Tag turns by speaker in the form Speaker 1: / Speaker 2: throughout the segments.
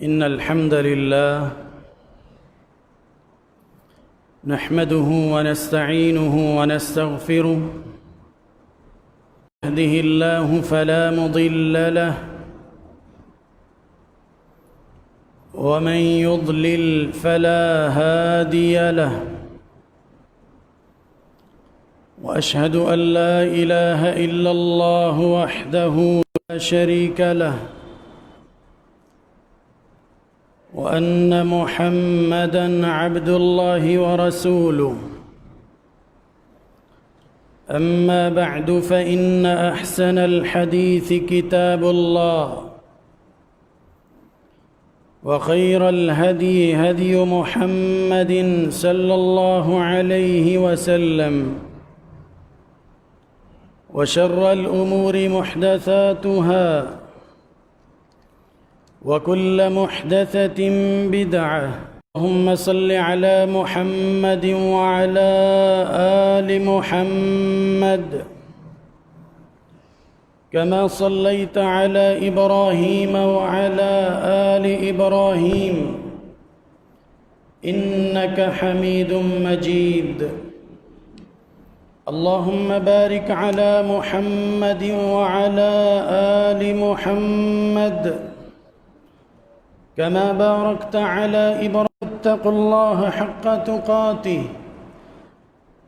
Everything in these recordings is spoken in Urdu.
Speaker 1: إن الحمد لله نحمده ونستعينه ونستغفره يهده الله فلا مضل له ومن يضلل فلا هادي له وأشهد أن لا إله إلا الله وحده لا شريك له وأن محمدًا عبد الله ورسوله أما بعد فإن أحسن الحديث كتاب الله وخير الهدي هدي محمد صلى الله عليه وسلم وشر الأمور محدثاتها وكل محدثة بدعة اللهم صل على محمد وعلى آل محمد كما صليت على إبراهيم وعلى آل إبراهيم إنك حميد مجيد اللهم بارك على محمد وعلى آل محمد كما باركت على إبراهيم اتقوا الله حق تقاته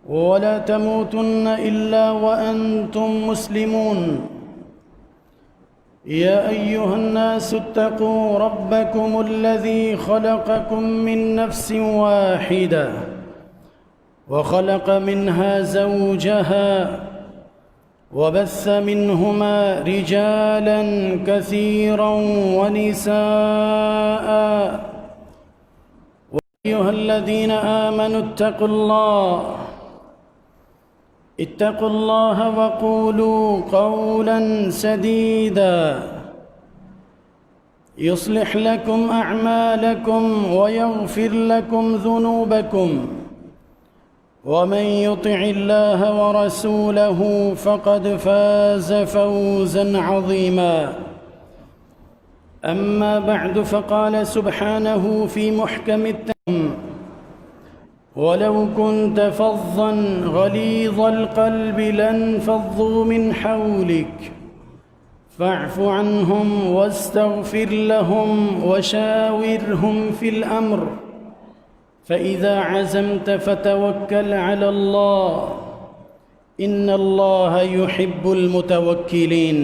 Speaker 1: ولا تموتن إلا وأنتم مسلمون يا أيها الناس اتقوا ربكم الذي خلقكم من نفس واحدة وخلق منها زوجها وبث منهما رجالا كثيرا ونساء أيها الذين آمنوا اتقوا الله وقولوا قولا سديدا يصلح لكم أعمالكم ويغفر لكم ذنوبكم ومن يطع الله ورسوله فقد فاز فوزا عظيما أما بعد فقال سبحانه في محكم التنزيل ولو كنت فظا غليظ القلب لانفضوا من حولك فاعف عنهم واستغفر لهم وشاورهم في الأمر فإذا عزمت فتوكل على الله إن الله يحب المتوكلين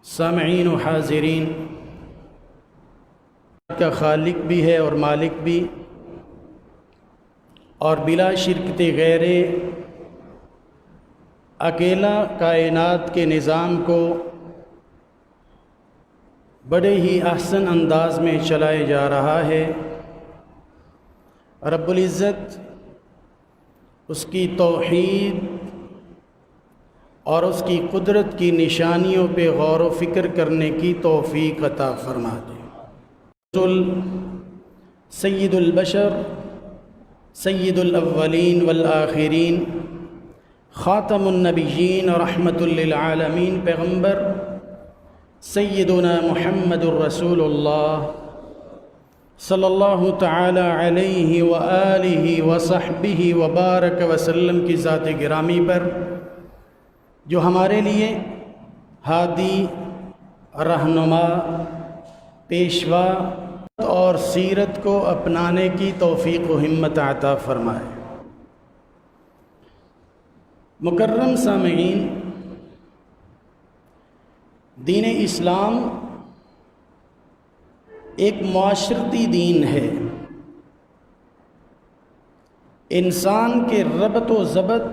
Speaker 1: سامعین و حاضرین کا خالق بھی ہے اور مالک بھی اور بلا شرکت غیر اکیلا کائنات کے نظام کو بڑے ہی احسن انداز میں چلائے جا رہا ہے۔ رب العزت اس کی توحید اور اس کی قدرت کی نشانیوں پہ غور و فکر کرنے کی توفیق عطا فرما دے۔ سید البشر سید الاولین والآخرین خاتم النبیین رحمت للعالمین پیغمبر سیدنا محمد الرسول اللہ صلی اللہ تعالی علیہ وآلہ وصحبہ وبارک وسلم کی ذات گرامی پر جو ہمارے لیے ہادی، رہنما، پیشوا اور سیرت کو اپنانے کی توفیق و ہمت عطا فرمائے۔ مکرم سامعین، دین اسلام ایک معاشرتی دین ہے، انسان کے ربط و ضبط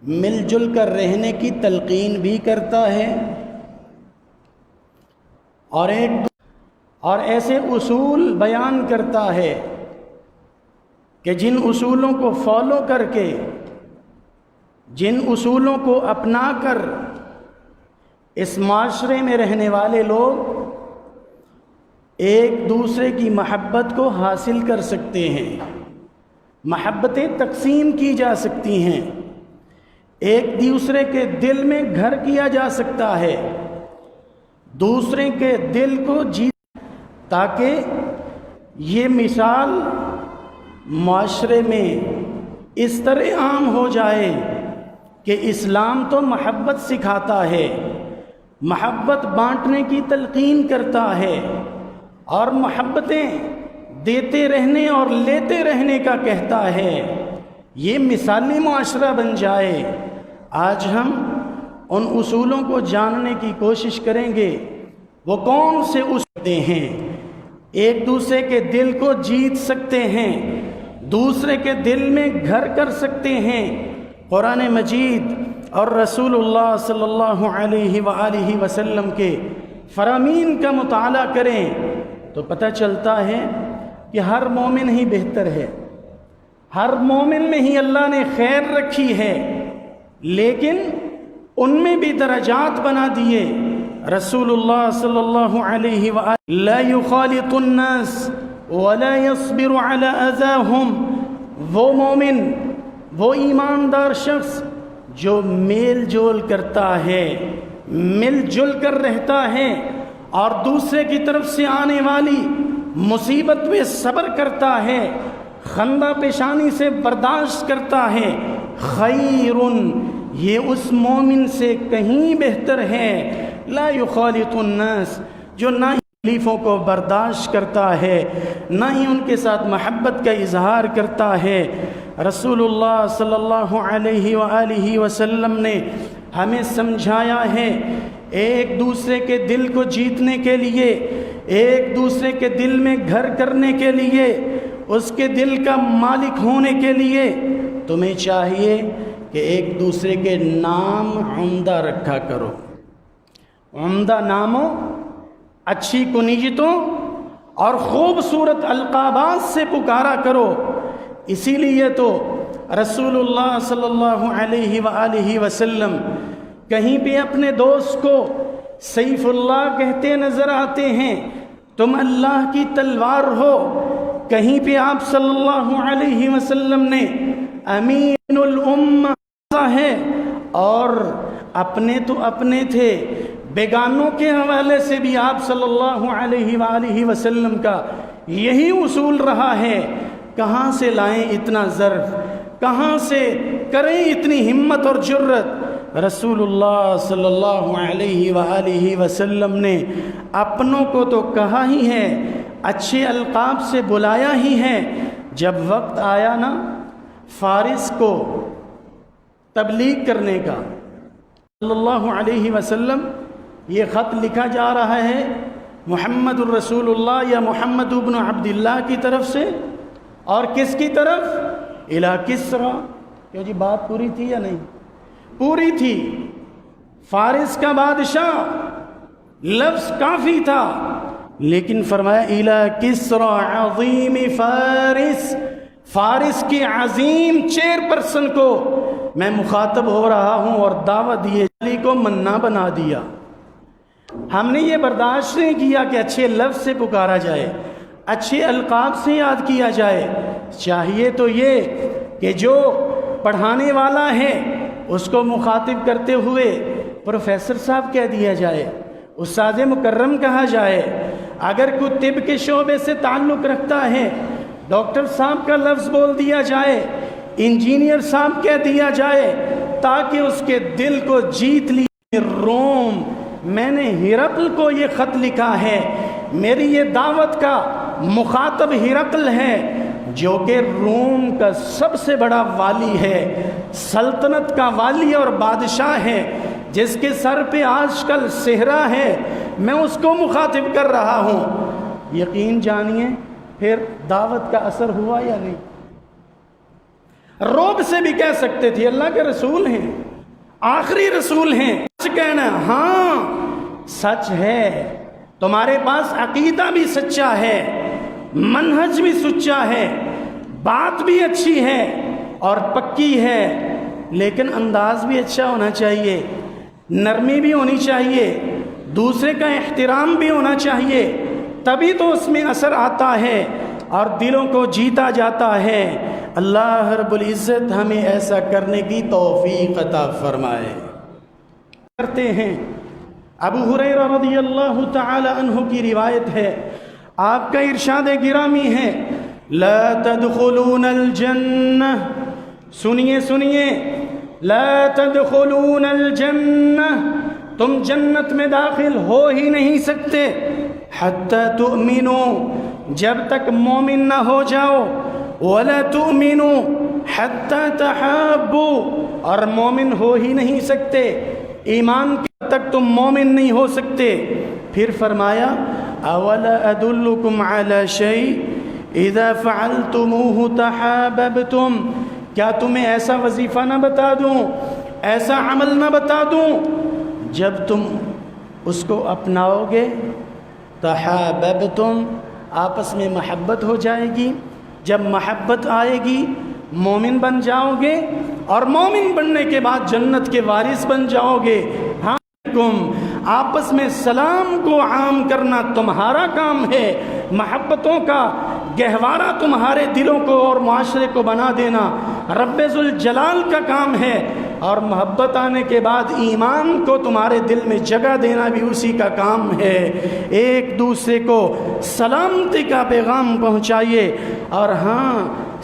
Speaker 1: مل جل کر رہنے کی تلقین بھی کرتا ہے اور ایسے اصول بیان کرتا ہے کہ جن اصولوں کو فالو کر کے، جن اصولوں کو اپنا کر اس معاشرے میں رہنے والے لوگ ایک دوسرے کی محبت کو حاصل کر سکتے ہیں، محبتیں تقسیم کی جا سکتی ہیں، ایک دوسرے کے دل میں گھر کیا جا سکتا ہے، دوسرے کے دل کو جیت، تاکہ یہ مثال معاشرے میں اس طرح عام ہو جائے کہ اسلام تو محبت سکھاتا ہے، محبت بانٹنے کی تلقین کرتا ہے، اور محبتیں دیتے رہنے اور لیتے رہنے کا کہتا ہے۔ یہ مثالی معاشرہ بن جائے۔ آج ہم ان اصولوں کو جاننے کی کوشش کریں گے۔ وہ کون سے اصول ہیں؟ ایک دوسرے کے دل کو جیت سکتے ہیں، دوسرے کے دل میں گھر کر سکتے ہیں۔ قرآن مجید اور رسول اللہ صلی اللہ علیہ وآلہ وسلم کے فرامین کا مطالعہ کریں تو پتہ چلتا ہے کہ ہر مومن ہی بہتر ہے، ہر مومن میں ہی اللہ نے خیر رکھی ہے، لیکن ان میں بھی درجات بنا دیے۔ رسول اللہ صلی اللہ علیہ وآلہ لا یخالط الناس ولا يصبر على اذاهم، وہ مومن، وہ ایماندار شخص جو میل جول کرتا ہے، مل جل کر رہتا ہے، اور دوسرے کی طرف سے آنے والی مصیبت میں صبر کرتا ہے، خندہ پیشانی سے برداشت کرتا ہے، خیر، یہ اس مومن سے کہیں بہتر ہے، لا یخالط الناس، جو نہ ہی تکلیفوں کو برداشت کرتا ہے، نہ ہی ان کے ساتھ محبت کا اظہار کرتا ہے۔ رسول اللہ صلی اللہ علیہ وآلہ وسلم نے ہمیں سمجھایا ہے، ایک دوسرے کے دل کو جیتنے کے لیے، ایک دوسرے کے دل میں گھر کرنے کے لیے، اس کے دل کا مالک ہونے کے لیے تمہیں چاہیے کہ ایک دوسرے کے نام عمدہ رکھا کرو، عمدہ ناموں، اچھی کنیتوں اور خوبصورت القابات سے پکارا کرو۔ اسی لیے تو رسول اللہ صلی اللہ علیہ وآلہ وسلم کہیں بھی اپنے دوست کو سیف اللہ کہتے نظر آتے ہیں، تم اللہ کی تلوار ہو۔ کہیں پہ آپ صلی اللہ علیہ وسلم نے امین الامہ ہے، اور اپنے تو اپنے تھے، بیگانوں کے حوالے سے بھی آپ صلی اللہ علیہ وآلہ وسلم کا یہی اصول رہا ہے۔ کہاں سے لائیں اتنا ظرف، کہاں سے کریں اتنی ہمت اور جرت؟ رسول اللہ صلی اللہ علیہ وآلہ وسلم نے اپنوں کو تو کہا ہی ہے، اچھے القاب سے بلایا ہی ہے۔ جب وقت آیا نا فارس کو تبلیغ کرنے کا، صلی اللہ علیہ وسلم یہ خط لکھا جا رہا ہے محمد الرسول اللہ یا محمد ابن عبداللہ کی طرف سے، اور کس کی طرف؟ الی کسریٰ۔ کیوں جی بات پوری تھی یا نہیں؟ پوری تھی۔ فارس کا بادشاہ، لفظ کافی تھا، لیکن فرمایا الی کسریٰ عظیم فارس، فارس کی عظیم چیئرپرسن کو میں مخاطب ہو رہا ہوں، اور دعوت دیے علی کو منا بنا دیا۔ ہم نے یہ برداشت نہیں کیا کہ اچھے لفظ سے پکارا جائے، اچھے القاب سے یاد کیا جائے۔ چاہیے تو یہ کہ جو پڑھانے والا ہے اس کو مخاطب کرتے ہوئے پروفیسر صاحب کہہ دیا جائے، استاد مکرم کہا جائے۔ اگر کوئی طب کے شعبے سے تعلق رکھتا ہے، ڈاکٹر صاحب کا لفظ بول دیا جائے، انجینئر صاحب کہہ دیا جائے، تاکہ اس کے دل کو جیت لی۔ روم، میں نے ہرقل کو یہ خط لکھا ہے، میری یہ دعوت کا مخاطب ہرقل ہے، جو کہ روم کا سب سے بڑا والی ہے، سلطنت کا والی اور بادشاہ ہے، جس کے سر پہ آج کل صحرا ہے، میں اس کو مخاطب کر رہا ہوں۔ یقین جانیے پھر دعوت کا اثر ہوا یا نہیں؟ روب سے بھی کہہ سکتے تھے اللہ کے رسول ہیں، آخری رسول ہیں، سچ کہنا، ہاں سچ ہے، تمہارے پاس عقیدہ بھی سچا ہے، منہج بھی سچا ہے، بات بھی اچھی ہے اور پکی ہے، لیکن انداز بھی اچھا ہونا چاہیے، نرمی بھی ہونی چاہیے، دوسرے کا احترام بھی ہونا چاہیے، تبھی تو اس میں اثر آتا ہے اور دلوں کو جیتا جاتا ہے۔ اللہ رب العزت ہمیں ایسا کرنے کی توفیق عطا فرمائے۔ کرتے ہیں ابو ہریرہ رضی اللہ تعالی عنہ کی روایت ہے، آپ کا ارشاد گرامی ہے، لا تدخلون الجنہ، سنیے سنیے، لا تدخلون الجنہ، تم جنت میں داخل ہو ہی نہیں سکتے، حتی تؤمنوا، جب تک مومن نہ ہو جاؤ، ولا تؤمنوا حتی تحابوا، اور مومن ہو ہی نہیں سکتے، ایمان تک تم مومن نہیں ہو سکتے۔ پھر فرمایا اولا ادلکم علی شیء اذا فعلتموه تحاببتم، کیا تمہیں ایسا وظیفہ نہ بتا دوں، ایسا عمل نہ بتا دوں، جب تم اس کو اپناؤ گے تحاببتم، آپس میں محبت ہو جائے گی، جب محبت آئے گی مومن بن جاؤ گے، اور مومن بننے کے بعد جنت کے وارث بن جاؤ گے۔ ہاں آپس میں سلام کو عام کرنا تمہارا کام ہے، محبتوں کا گہوارہ تمہارے دلوں کو اور معاشرے کو بنا دینا رب ذوالجلال کا کام ہے، اور محبت آنے کے بعد ایمان کو تمہارے دل میں جگہ دینا بھی اسی کا کام ہے۔ ایک دوسرے کو سلامتی کا پیغام پہنچائیے، اور ہاں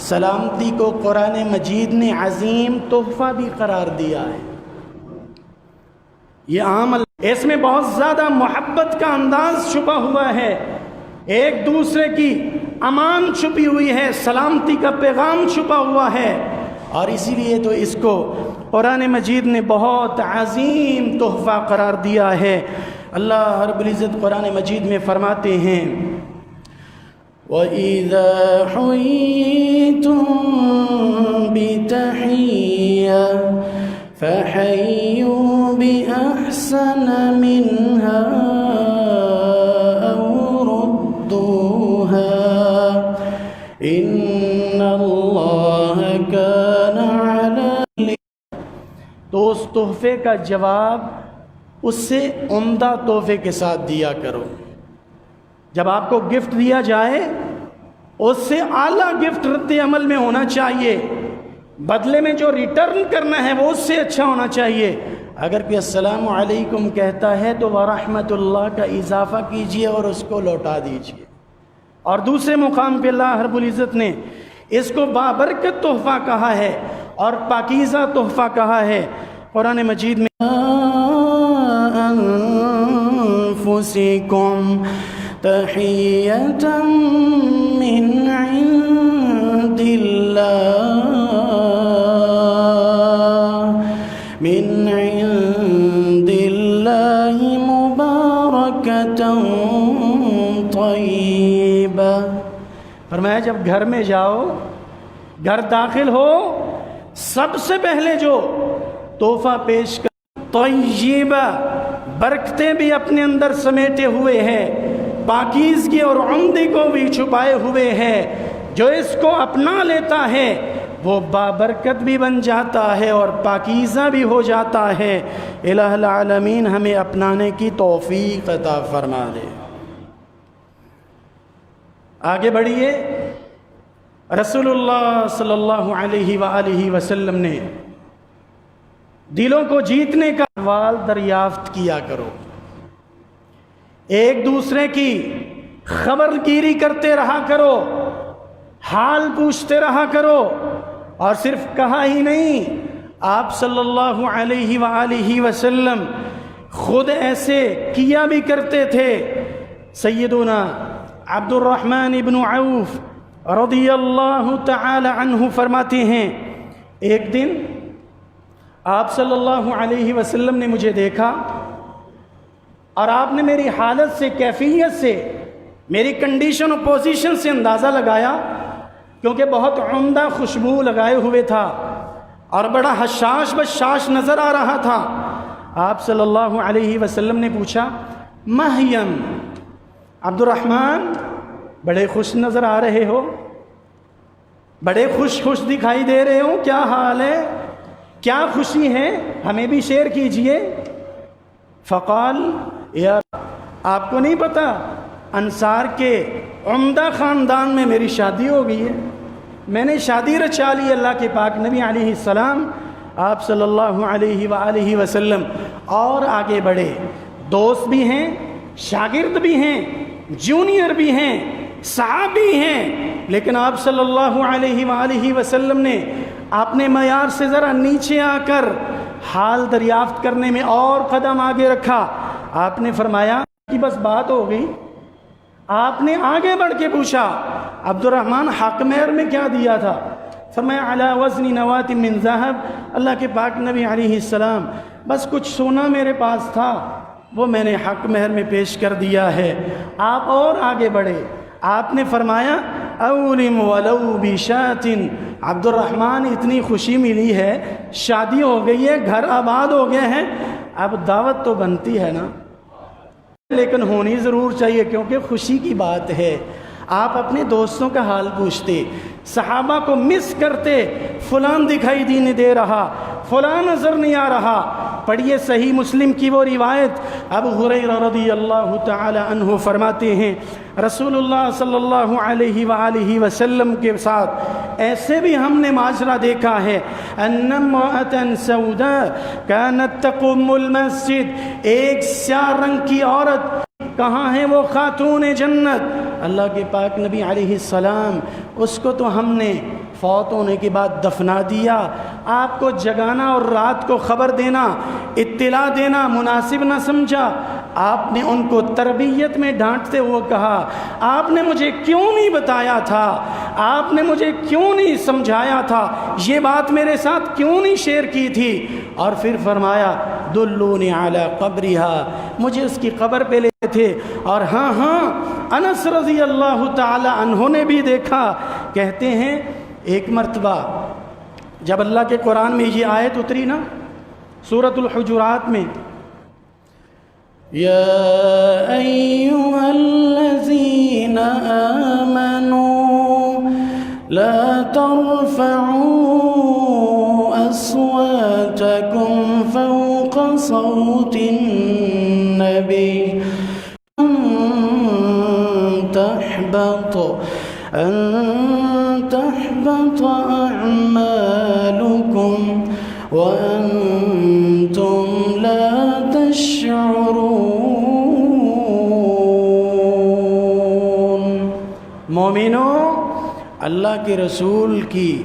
Speaker 1: سلامتی کو قرآن مجید نے عظیم تحفہ بھی قرار دیا ہے۔ یہ عام اس میں بہت زیادہ محبت کا انداز چھپا ہوا ہے، ایک دوسرے کی امان چھپی ہوئی ہے، سلامتی کا پیغام چھپا ہوا ہے، اور اسی لیے تو اس کو قرآن مجید نے بہت عظیم تحفہ قرار دیا ہے۔ اللہ رب العزت قرآن مجید میں فرماتے ہیں وَإِذَا حُيِّيتُم بِتَحِيَّةٍ فَحَيُّوا بِأَحْسَنَ مِنْهَا أَوْ رُدُّوهَا إِنَّ اللَّهَ كَانَ عَلَى، تو اس تحفے کا جواب اس سے عمدہ تحفے کے ساتھ دیا کرو۔ جب آپ کو گفٹ دیا جائے اس سے اعلیٰ گفٹ رد عمل میں ہونا چاہیے، بدلے میں جو ریٹرن کرنا ہے وہ اس سے اچھا ہونا چاہیے۔ اگر کوئی السلام علیکم کہتا ہے تو ورحمۃ اللہ کا اضافہ کیجئے اور اس کو لوٹا دیجئے۔ اور دوسرے مقام پہ اللہ رب العزت نے اس کو بابرکت تحفہ کہا ہے اور پاکیزہ تحفہ کہا ہے قرآن مجید میں انفسکم تحیۃ من عند اللہ من عند اللہ مبارکۃ طیبہ۔ فرمایا جب گھر میں جاؤ، گھر داخل ہو، سب سے پہلے جو تحفہ پیش کر طیبہ، برکتیں بھی اپنے اندر سمیٹے ہوئے ہیں، پاکیزگی اور عمدگی کو بھی چھپائے ہوئے ہیں، جو اس کو اپنا لیتا ہے وہ بابرکت بھی بن جاتا ہے اور پاکیزہ بھی ہو جاتا ہے۔ الہ العالمین ہمیں اپنانے کی توفیق عطا فرما دے۔ آگے بڑھیے، رسول اللہ صلی اللہ علیہ وآلہ وسلم نے دلوں کو جیتنے کا احوال دریافت کیا کرو، ایک دوسرے کی خبر گیری کرتے رہا کرو، حال پوچھتے رہا کرو، اور صرف کہا ہی نہیں، آپ صلی اللہ علیہ وآلہ وسلم خود ایسے کیا بھی کرتے تھے۔ سیدنا عبد الرحمن ابن عوف رضی اللہ تعالی عنہ فرماتے ہیں، ایک دن آپ صلی اللہ علیہ وسلم نے مجھے دیکھا اور آپ نے میری حالت سے، کیفیت سے، میری کنڈیشن اور پوزیشن سے اندازہ لگایا، کیونکہ بہت عمدہ خوشبو لگائے ہوئے تھا اور بڑا حشاش بشاش نظر آ رہا تھا۔ آپ صلی اللہ علیہ وسلم نے پوچھا مہیم، عبد الرحمن بڑے خوش نظر آ رہے ہو، بڑے خوش دکھائی دے رہے ہو، کیا حال ہے، کیا خوشی ہے، ہمیں بھی شیئر کیجئے۔ فقال یار آپ کو نہیں پتا انصار کے عمدہ خاندان میں میری شادی ہو گئی ہے، میں نے شادی رچا لی اللہ کے پاک نبی علیہ السلام۔ آپ صلی اللہ علیہ وآلہ وسلم اور آگے بڑھے، دوست بھی ہیں، شاگرد بھی ہیں، جونیئر بھی ہیں، صحابی ہیں، لیکن آپ صلی اللہ علیہ وآلہ وسلم نے اپنے معیار سے ذرا نیچے آ کر حال دریافت کرنے میں اور قدم آگے رکھا۔ آپ نے فرمایا کہ بس بات ہو گئی، آپ نے آگے بڑھ کے پوچھا عبد الرحمن حق مہر میں کیا دیا تھا؟ فرمایا علی وزن نواۃ من ذہب، اللہ کے پاک نبی علیہ السلام بس کچھ سونا میرے پاس تھا، وہ میں نے حق مہر میں پیش کر دیا ہے۔ آپ اور آگے بڑھے، آپ نے فرمایا اولم ولو بشاۃ، عبد الرحمن اتنی خوشی ملی ہے، شادی ہو گئی ہے، گھر آباد ہو گئے ہیں، اب دعوت تو بنتی ہے نا، لیکن ہونی ضرور چاہیے کیونکہ خوشی کی بات ہے۔ آپ اپنے دوستوں کا حال پوچھتے، صحابہ کو مس کرتے، فلان دکھائی نہیں دے رہا، فلان نظر نہیں آ رہا۔ پڑھیے صحیح مسلم کی وہ روایت، ابو ہریرہ رضی اللہ تعالی عنہ فرماتے ہیں رسول اللہ صلی اللہ علیہ وآلہ وسلم کے ساتھ ایسے بھی ہم نے معاشرہ دیکھا ہے، ان امرأة سوداء كانت تقوم المسجد، ایک سیاہ رنگ کی عورت، کہاں ہے وہ خاتون جنت؟ اللہ کے پاک نبی علیہ السلام اس کو تو ہم نے فوت ہونے کے بعد دفنا دیا، آپ کو جگانا اور رات کو خبر دینا، اطلاع دینا مناسب نہ سمجھا۔ آپ نے ان کو تربیت میں ڈانٹتے ہوئے کہا آپ نے مجھے کیوں نہیں بتایا تھا، آپ نے مجھے کیوں نہیں سمجھایا تھا، یہ بات میرے ساتھ کیوں نہیں شیئر کی تھی؟ اور پھر فرمایا دلونی علی قبرہا، مجھے اس کی قبر پہ لے تھے۔ اور ہاں انس رضی اللہ تعالی عنہ نے بھی دیکھا، کہتے ہیں ایک مرتبہ جب اللہ کے قرآن میں یہ آیت اتری نا سورۃ الحجرات میں، یا ایھا الذین آمنوا لا ترفعوا اصواتکم فوق صوت النبی أن تحبط أعمالكم وأنتم لا تشعرون۔ مومنوں، اللہ کے رسول کی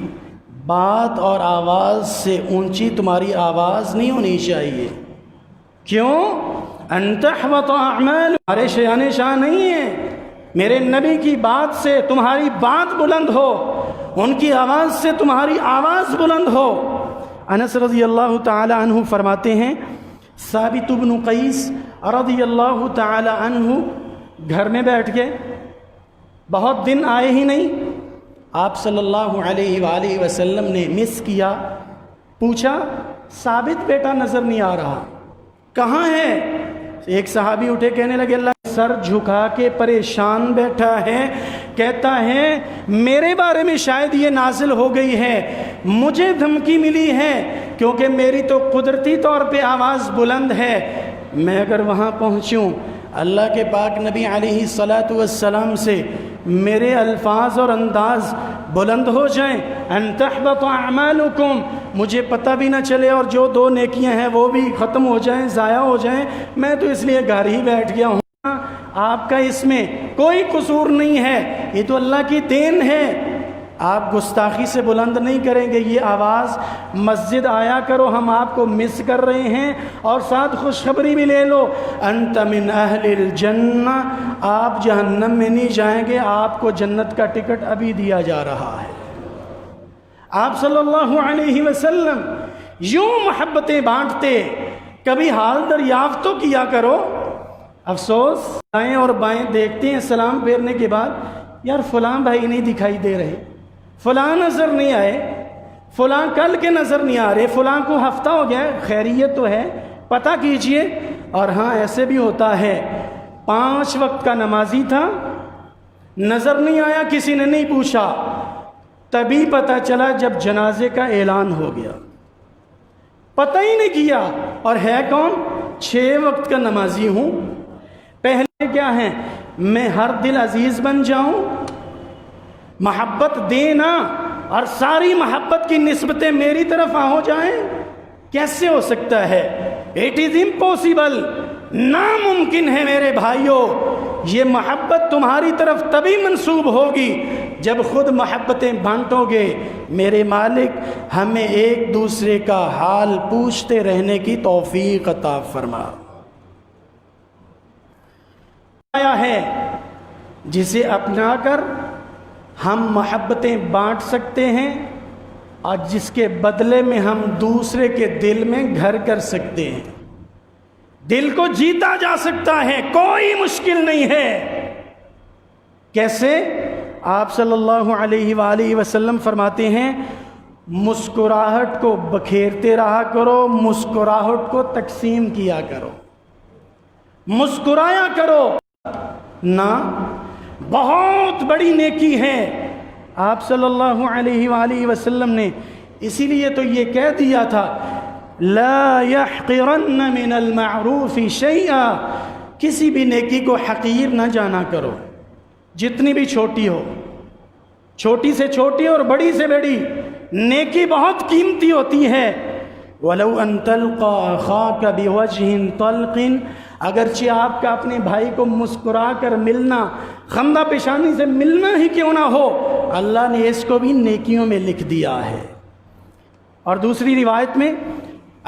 Speaker 1: بات اور آواز سے اونچی تمہاری آواز نہیں ہونی چاہیے۔ کیوں؟ ان تحبط اعمال، ہمارے شان شاہ نہیں ہیں، میرے نبی کی بات سے تمہاری بات بلند ہو، ان کی آواز سے تمہاری آواز بلند ہو۔ انس رضی اللہ تعالی عنہ فرماتے ہیں ثابت بن قیس رضی اللہ تعالی عنہ گھر میں بیٹھ گئے، بہت دن آئے ہی نہیں، آپ صلی اللہ علیہ وآلہ وسلم نے مس کیا، پوچھا ثابت بیٹا نظر نہیں آ رہا، کہاں ہے؟ ایک صحابی اٹھے کہنے لگے اللہ سر جھکا کے پریشان بیٹھا ہے، کہتا ہے میرے بارے میں شاید یہ نازل ہو گئی ہے، مجھے دھمکی ملی ہے کیونکہ میری تو قدرتی طور پہ آواز بلند ہے، میں اگر وہاں پہنچوں اللہ کے پاک نبی علیہ السلام سے میرے الفاظ اور انداز بلند ہو جائیں، ان تحبط اعمالکم، مجھے پتہ بھی نہ چلے اور جو 2 نیکیاں ہیں وہ بھی ختم ہو جائیں، ضائع ہو جائیں، میں تو اس لیے گھر ہی بیٹھ گیا ہوں، آپ کا اس میں کوئی قصور نہیں ہے، یہ تو اللہ کی دین ہے، آپ گستاخی سے بلند نہیں کریں گے یہ آواز، مسجد آیا کرو، ہم آپ کو مس کر رہے ہیں، اور ساتھ خوشخبری بھی لے لو انت من اہل الجنہ، آپ جہنم میں نہیں جائیں گے، آپ کو جنت کا ٹکٹ ابھی دیا جا رہا ہے۔ آپ صلی اللہ علیہ وسلم یوں محبتیں بانٹتے، کبھی حال دریافت تو کیا کرو۔ افسوس دائیں اور بائیں دیکھتے ہیں سلام پھیرنے کے بعد، یار فلاں بھائی نہیں دکھائی دے رہے، فلاں نظر نہیں آئے، فلاں کل کے نظر نہیں آ رہے، فلاں کو ہفتہ ہو گیا، خیریت تو ہے، پتہ کیجئے۔ اور ہاں ایسے بھی ہوتا ہے 5 وقت کا نمازی تھا، نظر نہیں آیا، کسی نے نہیں پوچھا، تبھی پتہ چلا جب جنازے کا اعلان ہو گیا، پتہ ہی نہیں کیا، اور ہے کون؟ 6 وقت کا نمازی ہوں۔ پہلے کیا ہے، میں ہر دل عزیز بن جاؤں، محبت دینا اور ساری محبت کی نسبتیں میری طرف ہو جائیں، کیسے ہو سکتا ہے؟ اٹ از امپاسبل، ناممکن ہے میرے بھائیوں، یہ محبت تمہاری طرف تبھی منسوب ہوگی جب خود محبتیں بانٹو گے۔ میرے مالک ہمیں ایک دوسرے کا حال پوچھتے رہنے کی توفیق عطا فرما۔ آیا ہے جسے اپنا کر ہم محبتیں بانٹ سکتے ہیں اور جس کے بدلے میں ہم دوسرے کے دل میں گھر کر سکتے ہیں۔ دل کو جیتا جا سکتا ہے، کوئی مشکل نہیں ہے۔ کیسے؟ آپ صلی اللہ علیہ وآلہ وسلم فرماتے ہیں مسکراہٹ کو بکھیرتے رہا کرو، مسکراہٹ کو تقسیم کیا کرو، مسکرایا کرو نا، بہت بڑی نیکی ہے۔ آپ صلی اللہ علیہ وآلہ وسلم نے اسی لیے تو یہ کہہ دیا تھا لا يحقرن من المعروف شیئا، کسی بھی نیکی کو حقیر نہ جانا کرو، جتنی بھی چھوٹی ہو، چھوٹی سے چھوٹی اور بڑی سے بڑی نیکی بہت قیمتی ہوتی ہے۔ وَلَوْ أَن تَلْقَى أَخَاكَ بِوَجْهٍ طَلْقٍ، اگرچہ آپ کا اپنے بھائی کو مسکرا کر ملنا، خندہ پیشانی سے ملنا ہی کیوں نہ ہو، اللہ نے اس کو بھی نیکیوں میں لکھ دیا ہے۔ اور دوسری روایت میں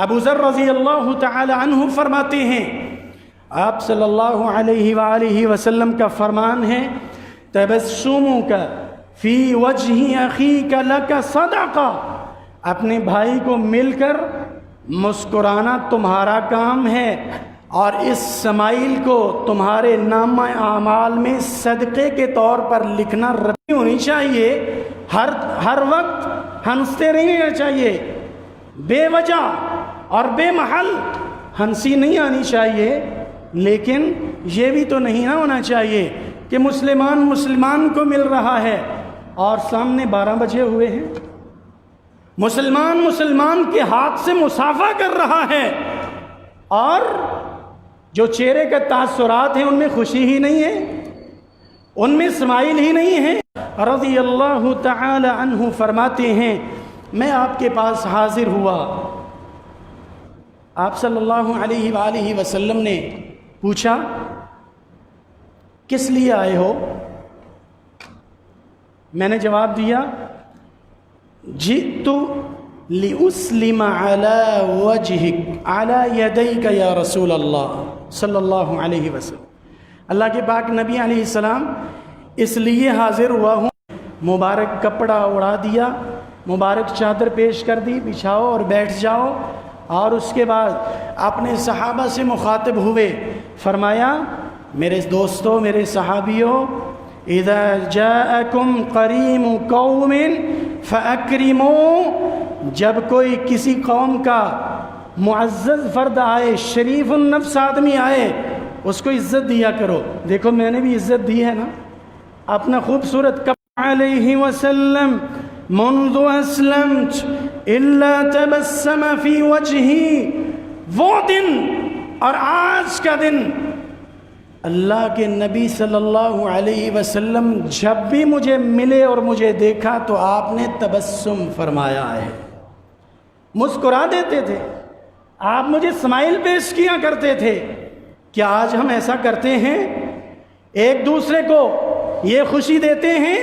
Speaker 1: ابو ذر رضی اللہ تعالی عنہ فرماتے ہیں، آپ صلی اللہ علیہ وآلہ وسلم کا فرمان ہے تبسمک فی وجہ اخیک لک صدقہ، اپنے بھائی کو مل کر مسکرانا تمہارا کام ہے اور اس سمائل کو تمہارے نامہ اعمال میں صدقے کے طور پر لکھنا ربی ہونی چاہیے۔ ہر وقت ہنستے رہنا چاہیے، بے وجہ اور بے محل ہنسی نہیں آنی چاہیے، لیکن یہ بھی تو نہیں نہ ہونا چاہیے کہ مسلمان کو مل رہا ہے اور سامنے 12 بجے ہوئے ہیں، مسلمان کے ہاتھ سے مصافحہ کر رہا ہے اور جو چہرے کے تاثرات ہیں ان میں خوشی ہی نہیں ہے، ان میں اسمائل ہی نہیں ہے۔ رضی اللہ تعالی عنہ فرماتے ہیں میں آپ کے پاس حاضر ہوا، آپ صلی اللہ علیہ وآلہ وسلم نے پوچھا کس لیے آئے ہو؟ میں نے جواب دیا جئت لأسلم على وجهك على يديك یا رسول اللہ صلی اللہ علیہ وسلم، اللہ کے پاک نبی علیہ السلام اس لیے حاضر ہوا ہوں، مبارک کپڑا اڑا دیا، مبارک چادر پیش کر دی، بچھاؤ اور بیٹھ جاؤ، اور اس کے بعد اپنے صحابہ سے مخاطب ہوئے، فرمایا میرے دوستو، میرے صحابیوں، اذا جاءکم قریم قوم فاکرموا، جب کوئی کسی قوم کا معزز فرد آئے، شریف النفس آدمی آئے، اس کو عزت دیا کرو۔ دیکھو میں نے بھی عزت دی ہے نا، اپنا خوبصورت کپڑا علیہ وسلم منذ اسلمت الا تبسم فی وجہی، وہ دن اور آج کا دن اللہ کے نبی صلی اللہ علیہ وسلم جب بھی مجھے ملے اور مجھے دیکھا تو آپ نے تبسم فرمایا ہے، مسکرا دیتے تھے، آپ مجھے اسمائل پیش کیا کرتے تھے۔ کیا آج ہم ایسا کرتے ہیں؟ ایک دوسرے کو یہ خوشی دیتے ہیں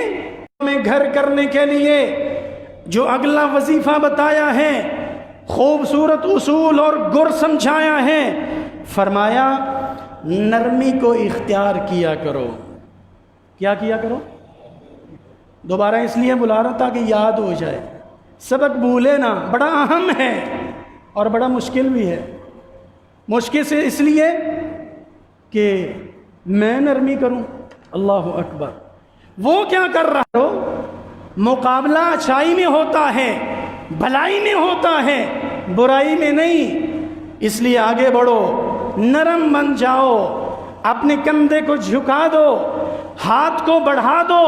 Speaker 1: میں گھر کرنے کے لیے جو اگلا وظیفہ بتایا ہے، خوبصورت اصول اور گر سمجھایا ہے، فرمایا نرمی کو اختیار کیا کرو۔ کیا کیا کرو؟ دوبارہ اس لیے بلا رہا تھا کہ یاد ہو جائے، سبق بھولے نا، بڑا اہم ہے اور بڑا مشکل بھی ہے۔ مشکل سے اس لیے کہ میں نرمی کروں، اللہ اکبر، وہ کیا کر رہا ہو؟ مقابلہ اچھائی میں ہوتا ہے، بھلائی میں ہوتا ہے، برائی میں نہیں۔ اس لیے آگے بڑھو، نرم بن جاؤ، اپنے کندھے کو جھکا دو، ہاتھ کو بڑھا دو،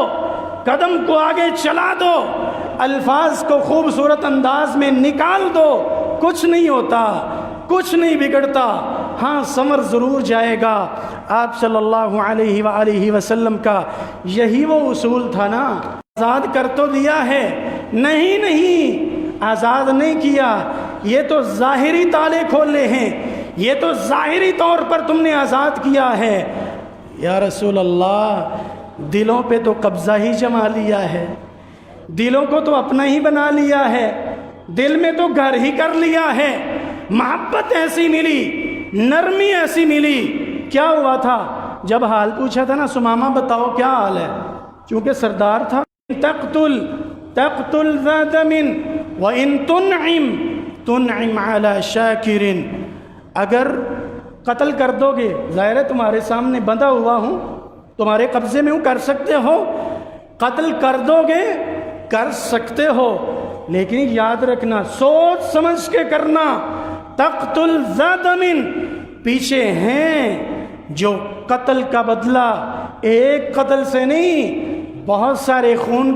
Speaker 1: قدم کو آگے چلا دو، الفاظ کو خوبصورت انداز میں نکال دو، کچھ نہیں ہوتا، کچھ نہیں بگڑتا، ہاں سمر ضرور جائے گا۔ آپ صلی اللہ علیہ وآلہ وسلم کا یہی وہ اصول تھا نا، آزاد کر تو دیا ہے، نہیں آزاد نہیں کیا، یہ تو ظاہری تالے کھولے ہیں، یہ تو ظاہری طور پر تم نے آزاد کیا ہے۔ یا رسول اللہ، دلوں پہ تو قبضہ ہی جما لیا ہے، دلوں کو تو اپنا ہی بنا لیا ہے، دل میں تو گھر ہی کر لیا ہے، محبت ایسی ملی، نرمی ایسی ملی۔ کیا ہوا تھا جب حال پوچھا تھا نا، سمامہ بتاؤ کیا حال ہے، چونکہ سردار تھا۔ تقتل ذا دم وان تنعم علی شاکر، اگر قتل کر دو گے، ظاہر ہے تمہارے سامنے بندھا ہوا ہوں، تمہارے قبضے میں ہوں، کر سکتے ہو، قتل کر دو گے کر سکتے ہو، لیکن یاد رکھنا سوچ سمجھ کے کرنا۔ تقتل ذا دم، پیچھے ہیں جو قتل کا بدلہ ایک قتل سے نہیں، بہت سارے خون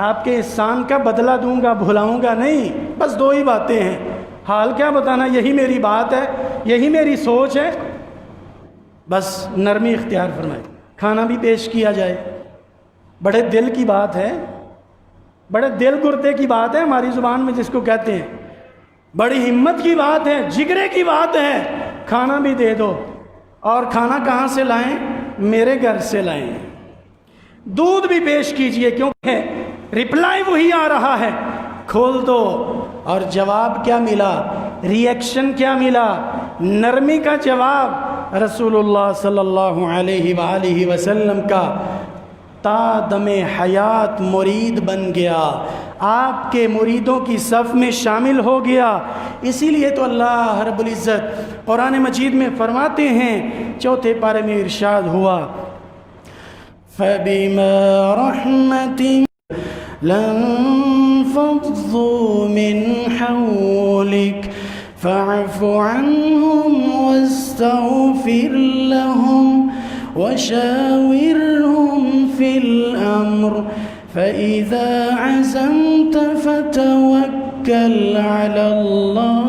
Speaker 1: آپ کے احسان کا بدلہ دوں گا، بھلاؤں گا نہیں۔ بس دو ہی باتیں ہیں، حال کیا بتانا، یہی میری بات ہے، یہی میری سوچ ہے، بس نرمی اختیار فرمائے۔ کھانا بھی پیش کیا جائے، بڑے دل کی بات ہے، بڑے دل گردے کی بات ہے ہماری زبان میں جس کو کہتے ہیں، بڑی ہمت کی بات ہے، جگرے کی بات ہے، کھانا بھی دے دو۔ اور کھانا کہاں سے لائیں؟ میرے گھر سے لائیں۔ دودھ بھی پیش کیجئے، کیونکہ رپلائی وہی آ رہا ہے، کھول دو۔ اور جواب کیا ملا، ریئیکشن کیا ملا، نرمی کا جواب رسول اللہ صلی اللہ علیہ وآلہ وسلم کا تا دم حیات مرید بن گیا، آپ کے مریدوں کی صف میں شامل ہو گیا۔ اسی لیے تو اللہ رب العزت قرآن مجید میں فرماتے ہیں، چوتھے پارے میں ارشاد ہوا، فَبِمَا رَحْمَةٍ لَنْفَضُّوا مِنْ حَوْلِكَ فَاعْفُ عَنْهُمْ وَاسْتَغْفِرْ لَهُمْ وَشَاوِرْهُمْ فِي الْأَمْرِ فَإِذَا عَزَمْتَ فَتَوَكَّلْ عَلَى اللَّهِ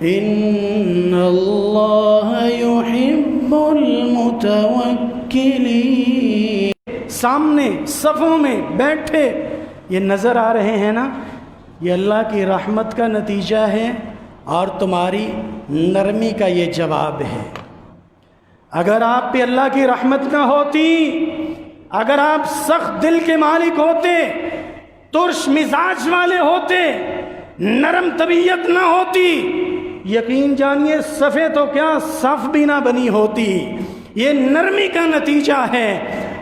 Speaker 1: إِنَّ اللَّهَ يُحِبُّ الْمُتَوَكِّلِينَ۔ سامنے صفوں میں بیٹھے یہ نظر آ رہے ہیں نا، یہ اللہ کی رحمت کا نتیجہ ہے اور تمہاری نرمی کا یہ جواب ہے۔ اگر آپ پہ اللہ کی رحمت نہ ہوتی، اگر آپ سخت دل کے مالک ہوتے، ترش مزاج والے ہوتے، نرم طبیعت نہ ہوتی، یقین جانیے صفیں تو کیا صف بھی نہ بنی ہوتی۔ یہ نرمی کا نتیجہ ہے۔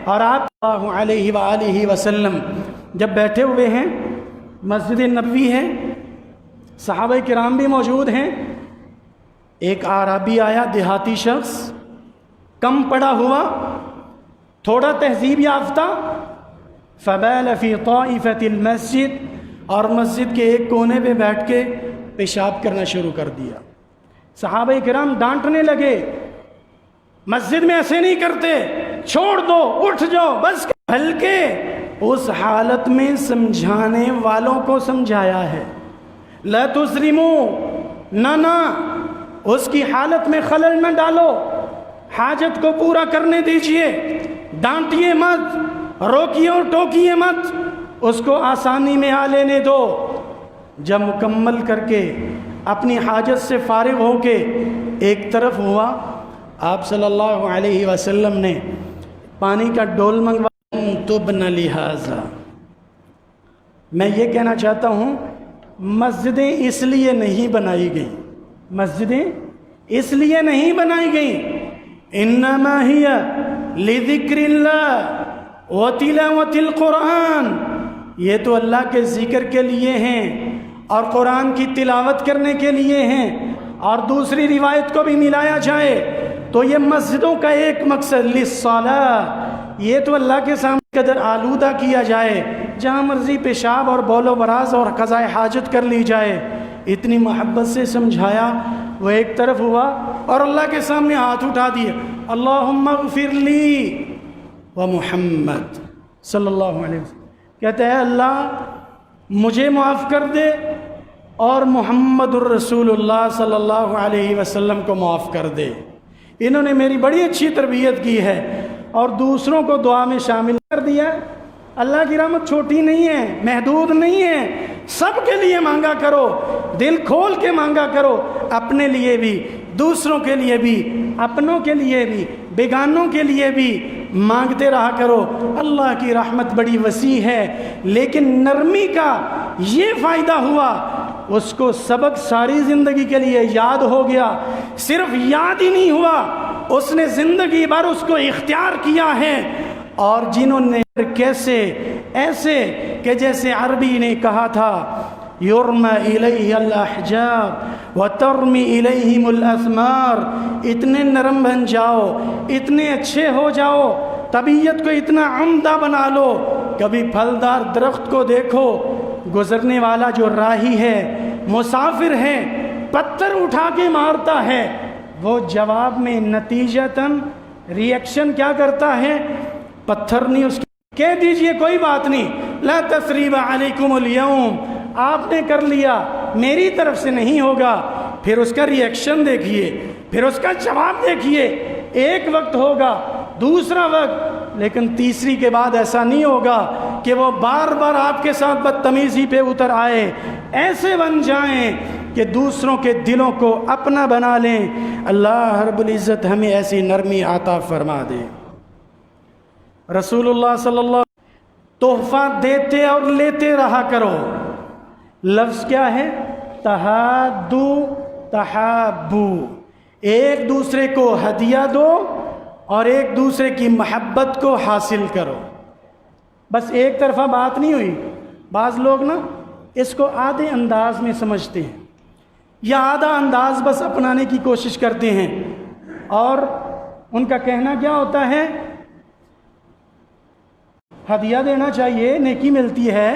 Speaker 1: اور آپ صلی اللہ علیہ وآلہ وسلم جب بیٹھے ہوئے ہیں، مسجد نبوی ہے، صحابہ کرام بھی موجود ہیں، ایک اعرابی آیا، دیہاتی شخص، کم پڑا ہوا، تھوڑا تہذیب یافتہ، فبال فی طائفۃ المسجد، اور مسجد کے ایک کونے پہ بیٹھ کے پیشاب کرنا شروع کر دیا۔ صحابہ کرام ڈانٹنے لگے، مسجد میں ایسے نہیں کرتے، چھوڑ دو، اٹھ جاؤ، بس ہلکے۔ اس حالت میں سمجھانے والوں کو سمجھایا ہے، لا تظلموا، نہ اس کی حالت میں خلل نہ ڈالو، حاجت کو پورا کرنے دیجئے، ڈانٹیے مت، روکیے اور ٹوکیے مت، اس کو آسانی میں آ لینے دو۔ جب مکمل کر کے اپنی حاجت سے فارغ ہو کے ایک طرف ہوا، آپ صلی اللہ علیہ وسلم نے پانی کا ڈول منگوایا، تبن لہذا۔ میں یہ کہنا چاہتا ہوں، مسجدیں اس لیے نہیں بنائی گئیں، مسجدیں اس لیے نہیں بنائی گئیں، انما ہی لذکر اللہ وتلاوت القرآن، یہ تو اللہ کے ذکر کے لیے ہیں اور قرآن کی تلاوت کرنے کے لیے ہیں، اور دوسری روایت کو بھی ملایا جائے تو یہ مسجدوں کا ایک مقصد للصلاۃ، یہ تو اللہ کے سامنے قدر آلودہ کیا جائے، جہاں مرضی پیشاب اور بول و براز اور قضاء حاجت کر لی جائے۔ اتنی محبت سے سمجھایا، وہ ایک طرف ہوا اور اللہ کے سامنے ہاتھ اٹھا دیے، اللہم اغفر لی و محمد صلی اللہ علیہ وسلم، کہتے ہیں اللہ مجھے معاف کر دے اور محمد الرسول اللہ صلی اللہ علیہ وسلم کو معاف کر دے۔ انہوں نے میری بڑی اچھی تربیت کی ہے اور دوسروں کو دعا میں شامل کر دیا۔ اللہ کی رحمت چھوٹی نہیں ہے، محدود نہیں ہے، سب کے لیے مانگا کرو، دل کھول کے مانگا کرو، اپنے لیے بھی، دوسروں کے لیے بھی، اپنوں کے لیے بھی، بیگانوں کے لیے بھی مانگتے رہا کرو۔ اللہ کی رحمت بڑی وسیع ہے، لیکن نرمی کا یہ فائدہ ہوا، اس کو سبق ساری زندگی کے لیے یاد ہو گیا۔ صرف یاد ہی نہیں ہوا، اس نے زندگی بھر اس کو اختیار کیا ہے۔ اور جنہوں نے کیسے ایسے کہ جیسے عربی نے کہا تھا یرمی الیہ الاحجاب وترمی الیہم الاسمار، اتنے نرم بن جاؤ، اتنے اچھے ہو جاؤ، طبیعت کو اتنا عمدہ بنا لو، کبھی پھلدار درخت کو دیکھو، گزرنے والا جو راہی ہے، مسافر ہے، پتھر اٹھا کے مارتا ہے، وہ جواب میں نتیجتاً ریئیکشن کیا کرتا ہے؟ پتھر نہیں، اس کہہ دیجئے کوئی بات نہیں، لا تثریب علیکم اليوم، آپ نے کر لیا، میری طرف سے نہیں ہوگا۔ پھر اس کا ریئیکشن دیکھیے، پھر اس کا جواب دیکھیے، ایک وقت ہوگا، دوسرا وقت، لیکن تیسری کے بعد ایسا نہیں ہوگا کہ وہ بار بار آپ کے ساتھ بدتمیزی پہ اتر آئے، ایسے بن جائیں کہ دوسروں کے دلوں کو اپنا بنا لیں۔ اللہ رب العزت ہمیں ایسی نرمی عطا فرما دے۔ رسول اللہ صلی اللہ علیہ وسلم تحفہ دیتے اور لیتے رہا کرو۔ لفظ کیا ہے؟ تحادو تحابو، ایک دوسرے کو ہدیہ دو اور ایک دوسرے کی محبت کو حاصل کرو۔ بس ایک طرفہ بات نہیں ہوئی۔ بعض لوگ نا اس کو آدھے انداز میں سمجھتے ہیں، یا آدھا انداز بس اپنانے کی کوشش کرتے ہیں، اور ان کا کہنا کیا ہوتا ہے؟ ہدیہ دینا چاہیے، نیکی ملتی ہے،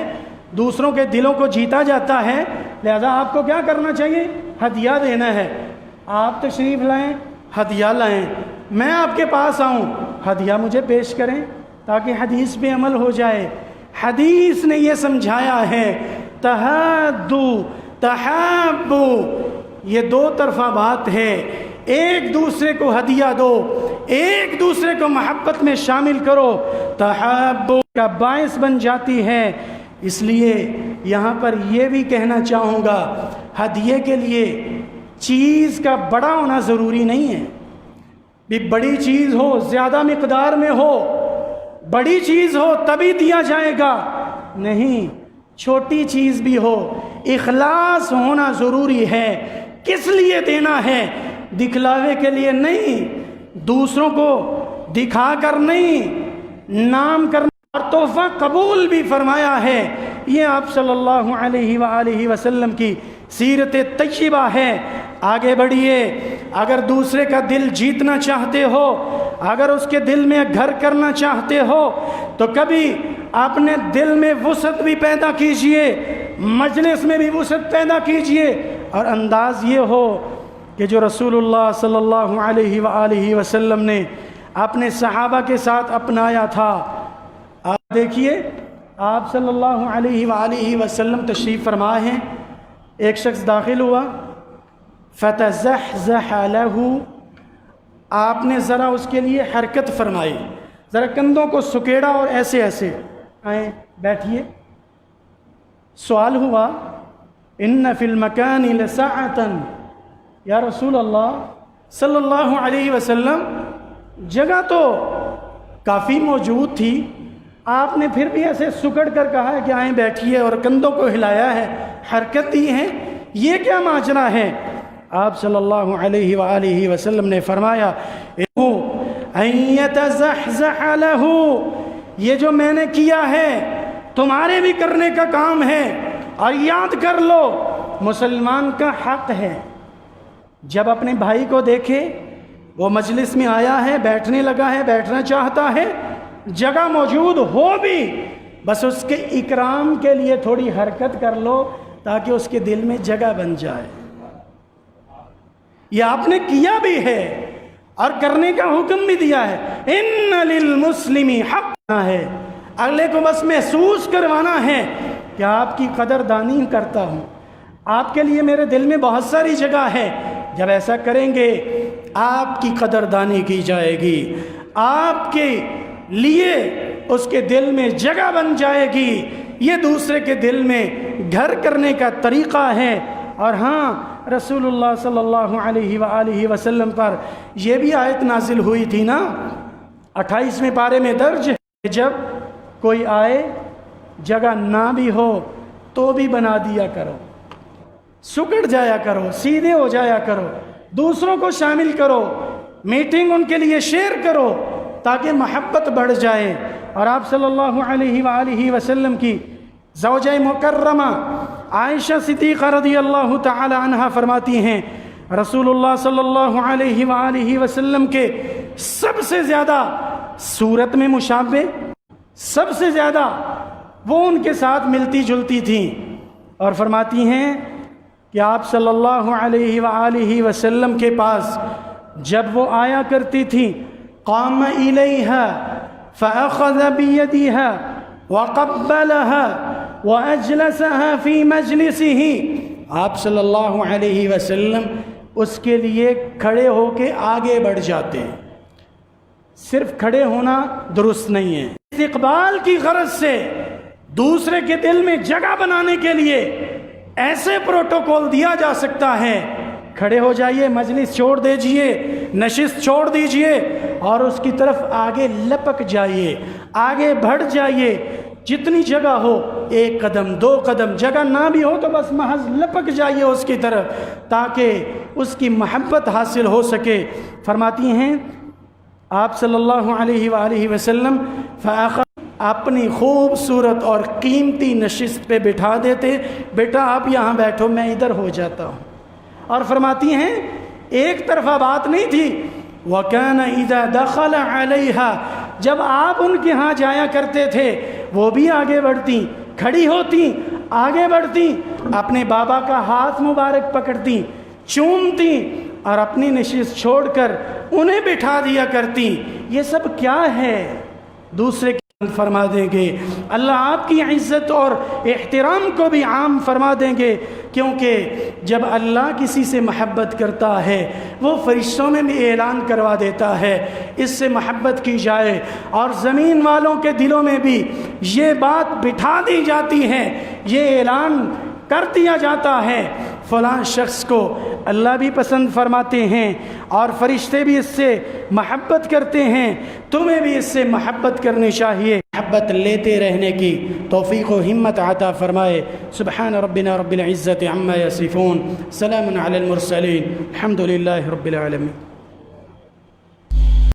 Speaker 1: دوسروں کے دلوں کو جیتا جاتا ہے، لہذا آپ کو کیا کرنا چاہیے؟ ہدیہ دینا ہے۔ آپ تشریف لائیں، ہدیہ لائیں، میں آپ کے پاس آؤں، ہدیہ مجھے پیش کریں تاکہ حدیث پہ عمل ہو جائے۔ حدیث نے یہ سمجھایا ہے تحادو تحابو، یہ دو طرفہ بات ہے، ایک دوسرے کو ہدیہ دو، ایک دوسرے کو محبت میں شامل کرو، تحابو کا باعث بن جاتی ہے۔ اس لیے یہاں پر یہ بھی کہنا چاہوں گا، ہدیے کے لیے چیز کا بڑا ہونا ضروری نہیں ہے، بھی بڑی چیز ہو، زیادہ مقدار میں ہو، بڑی چیز ہو تبھی دیا جائے گا، نہیں، چھوٹی چیز بھی ہو، اخلاص ہونا ضروری ہے۔ کس لیے دینا ہے؟ دکھلاوے کے لیے نہیں، دوسروں کو دکھا کر نہیں، نام کرنا۔ اور تحفہ قبول بھی فرمایا ہے، یہ آپ صلی اللہ علیہ وآلہ وسلم کی سیرت طیبہ ہے۔ آگے بڑھیے، اگر دوسرے کا دل جیتنا چاہتے ہو، اگر اس کے دل میں گھر کرنا چاہتے ہو، تو کبھی اپنے دل میں وسعت بھی پیدا کیجئے، مجلس میں بھی وسعت پیدا کیجئے، اور انداز یہ ہو کہ جو رسول اللہ صلی اللہ علیہ وآلہ وسلم نے اپنے صحابہ کے ساتھ اپنایا تھا۔ آپ دیکھیے، آپ صلی اللہ علیہ وآلہ وسلم تشریف فرما ہیں، ایک شخص داخل ہوا، فتزحزح له، آپ نے ذرا اس کے لیے حرکت فرمائی، ذرا کندھوں کو سکیڑا اور ایسے ایسے آئیں بیٹھیے۔ سوال ہوا، ان فی المکان لساعۃ، یا رسول اللہ صلی اللہ علیہ وسلم جگہ تو کافی موجود تھی، آپ نے پھر بھی ایسے سکڑ کر کہا ہے کہ آئیں بیٹھیے، اور کندھوں کو ہلایا ہے، حرکت دی ہے، یہ کیا ماجرا ہے؟ آپ صلی اللہ علیہ وآلہ وسلم نے فرمایا ان یتزحزح له، یہ جو میں نے کیا ہے تمہارے بھی کرنے کا کام ہے، اور یاد کر لو مسلمان کا حق ہے، جب اپنے بھائی کو دیکھے وہ مجلس میں آیا ہے، بیٹھنے لگا ہے، بیٹھنا چاہتا ہے، جگہ موجود ہو بھی، بس اس کے اکرام کے لیے تھوڑی حرکت کر لو تاکہ اس کے دل میں جگہ بن جائے۔ یہ آپ نے کیا بھی ہے اور کرنے کا حکم بھی دیا ہے۔ ان للمسلم حق ہے، اگلے کو بس محسوس کروانا ہے کہ آپ کی قدردانی کرتا ہوں، آپ کے لیے میرے دل میں بہت ساری جگہ ہے۔ جب ایسا کریں گے آپ کی قدردانی کی جائے گی، آپ کے لیے اس کے دل میں جگہ بن جائے گی۔ یہ دوسرے کے دل میں گھر کرنے کا طریقہ ہے۔ اور ہاں، رسول اللہ صلی اللہ علیہ وآلہ وسلم پر یہ بھی آیت نازل ہوئی تھی نا، 28ویں پارے میں درج ہے، جب کوئی آئے جگہ نہ بھی ہو تو بھی بنا دیا کرو، سکڑ جایا کرو، سیدھے ہو جایا کرو، دوسروں کو شامل کرو، میٹنگ ان کے لیے شیئر کرو تاکہ محبت بڑھ جائے۔ اور آپ صلی اللہ علیہ وآلہ وسلم کی زوجہ مکرمہ عائشہ صدیقہ رضی اللہ تعالی عنہا فرماتی ہیں، رسول اللہ صلی اللہ علیہ وآلہ وسلم کے سب سے زیادہ صورت میں مشابہ، سب سے زیادہ وہ ان کے ساتھ ملتی جلتی تھیں، اور فرماتی ہیں کہ آپ صلی اللہ علیہ وآلہ وسلم کے پاس جب وہ آیا کرتی تھی، قام الیہا فاخذ بیدہا وقبلہا وَأَجْلَسَهَا فِي مَجْلِسِهِ، آپ صلی اللہ علیہ وسلم اس کے لیے کھڑے ہو کے آگے بڑھ جاتے ہیں۔ صرف کھڑے ہونا درست نہیں ہے، استقبال کی غرض سے دوسرے کے دل میں جگہ بنانے کے لیے ایسے پروٹوکول دیا جا سکتا ہے، کھڑے ہو جائیے، مجلس چھوڑ دیجئے، نشست چھوڑ دیجئے اور اس کی طرف آگے لپک جائیے، آگے بڑھ جائیے، جتنی جگہ ہو، 1 قدم 2 قدم، جگہ نہ بھی ہو تو بس محض لپک جائیے اس کی طرف تاکہ اس کی محبت حاصل ہو سکے۔ فرماتی ہیں آپ صلی اللہ علیہ وآلہ وسلم اپنی خوبصورت اور قیمتی نشست پہ بٹھا دیتے، بیٹا آپ یہاں بیٹھو، میں ادھر ہو جاتا ہوں۔ اور فرماتی ہیں ایک طرفہ بات نہیں تھی، وَكَانَ إِذَا دَخَلَ عَلَيْهَا، جب آپ ان کے ہاں جایا کرتے تھے وہ بھی آگے بڑھتی، کھڑی ہوتی، آگے بڑھتی، اپنے بابا کا ہاتھ مبارک پکڑتی، چومتی اور اپنی نشست چھوڑ کر انہیں بٹھا دیا کرتی۔ یہ سب کیا ہے؟ دوسرے کی فرما دیں گے، اللہ آپ کی عزت اور احترام کو بھی عام فرما دیں گے، کیونکہ جب اللہ کسی سے محبت کرتا ہے وہ فرشتوں میں بھی اعلان کروا دیتا ہے اس سے محبت کی جائے، اور زمین والوں کے دلوں میں بھی یہ بات بٹھا دی جاتی ہے، یہ اعلان کر دیا جاتا ہے فلاں شخص کو اللہ بھی پسند فرماتے ہیں اور فرشتے بھی اس سے محبت کرتے ہیں، تمہیں بھی اس سے محبت کرنی چاہیے۔ محبت لیتے رہنے کی توفیق و ہمت عطا فرمائے۔ سبحان ربنا رب العزت عما یصفون، سلام علی المرسلین، الحمد للہ رب العالمین۔